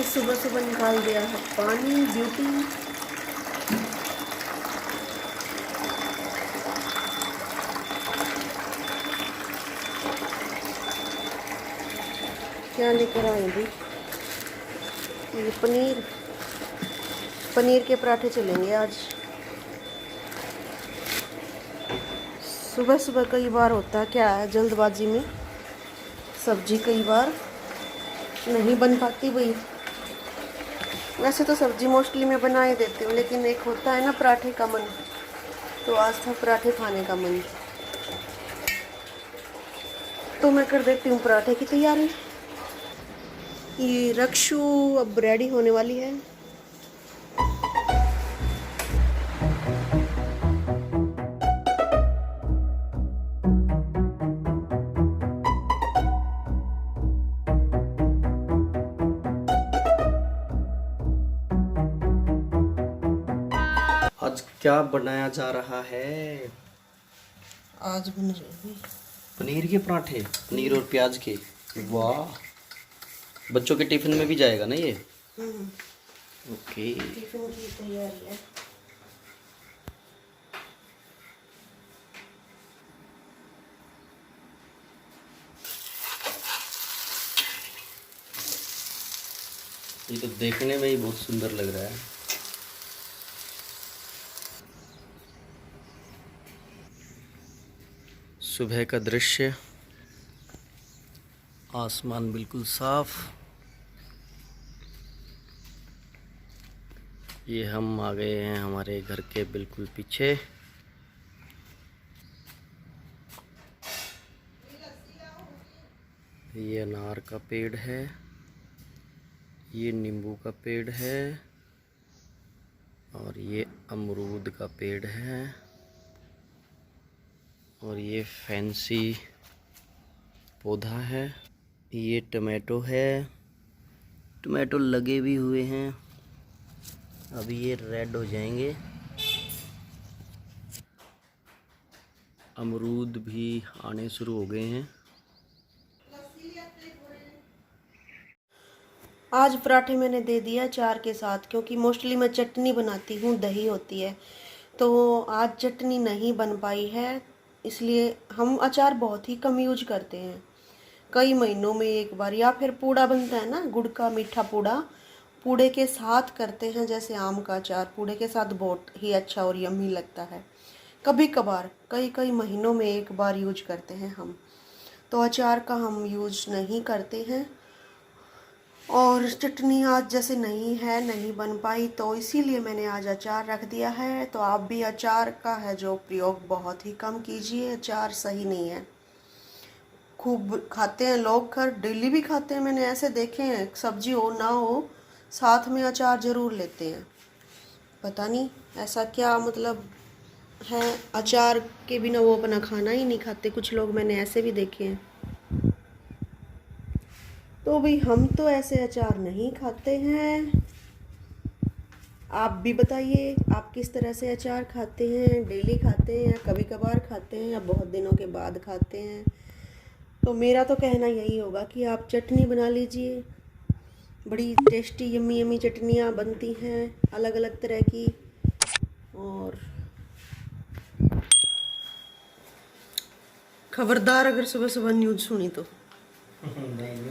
सुबह सुबह निकाल दिया है पानी ब्यूटी। क्या लेकर आए अभी? ये पनीर के पराठे चलेंगे आज। सुबह सुबह कई बार होता है क्या है, जल्दबाजी में सब्जी कई बार नहीं बन पाती भाई। वैसे तो सब्जी मोस्टली मैं बना ही देती हूँ, लेकिन एक होता है ना पराठे का मन, तो आज था पराठे खाने का मन, तो मैं कर देती हूँ पराठे की तैयारी। ये रक्षु अब रेडी होने वाली है। आज क्या बनाया जा रहा है? आज बन रहे हैं पनीर के पराठे, पनीर और प्याज के। वाह, बच्चों के टिफिन में भी जाएगा ना ये? ओके। टिफिन की तैयारी है। ये तो देखने में ही बहुत सुंदर लग रहा है। सुबह का दृश्य, आसमान बिल्कुल साफ। ये हम आ गए हैं हमारे घर के बिल्कुल पीछे। ये अनार का पेड़ है, ये नींबू का पेड़ है, और ये अमरूद का पेड़ है, और ये फैंसी पौधा है। ये टमाटो है, टमाटो लगे भी हुए हैं, अभी ये रेड हो जाएंगे। अमरूद भी आने शुरू हो गए हैं। आज पराठे मैंने दे दिया अचार के साथ, क्योंकि मोस्टली मैं चटनी बनाती हूँ, दही होती है, तो आज चटनी नहीं बन पाई है, इसलिए हम अचार बहुत ही कम यूज करते हैं, कई महीनों में एक बार। या फिर पूड़ा बनता है ना, गुड़ का मीठा पूड़ा, पूड़े के साथ करते हैं, जैसे आम का अचार पूड़े के साथ बहुत ही अच्छा और यम्मी लगता है। कभी कभार कई कई महीनों में एक बार यूज करते हैं हम, तो अचार का हम यूज नहीं करते हैं। और चटनी आज जैसे नहीं बन पाई, तो इसीलिए मैंने आज अचार रख दिया है। तो आप भी अचार का है जो प्रयोग बहुत ही कम कीजिए, अचार सही नहीं है। खूब खाते हैं लोग, घर डेली भी खाते हैं, मैंने ऐसे देखे हैं, सब्जी हो ना हो साथ में अचार ज़रूर लेते हैं। पता नहीं ऐसा क्या मतलब है, अचार के बिना वो अपना खाना ही नहीं खाते कुछ लोग, मैंने ऐसे भी देखे हैं। तो भाई हम तो ऐसे अचार नहीं खाते हैं। आप भी बताइए, आप किस तरह से अचार खाते हैं? डेली खाते हैं या कभी कभार खाते हैं या बहुत दिनों के बाद खाते हैं? तो मेरा तो कहना यही होगा कि आप चटनी बना लीजिए, बड़ी टेस्टी यम्मी यम्मी चटनियाँ बनती हैं अलग अलग तरह की। और खबरदार अगर सुबह सुबह न्यूज़ सुनी तो। नहीं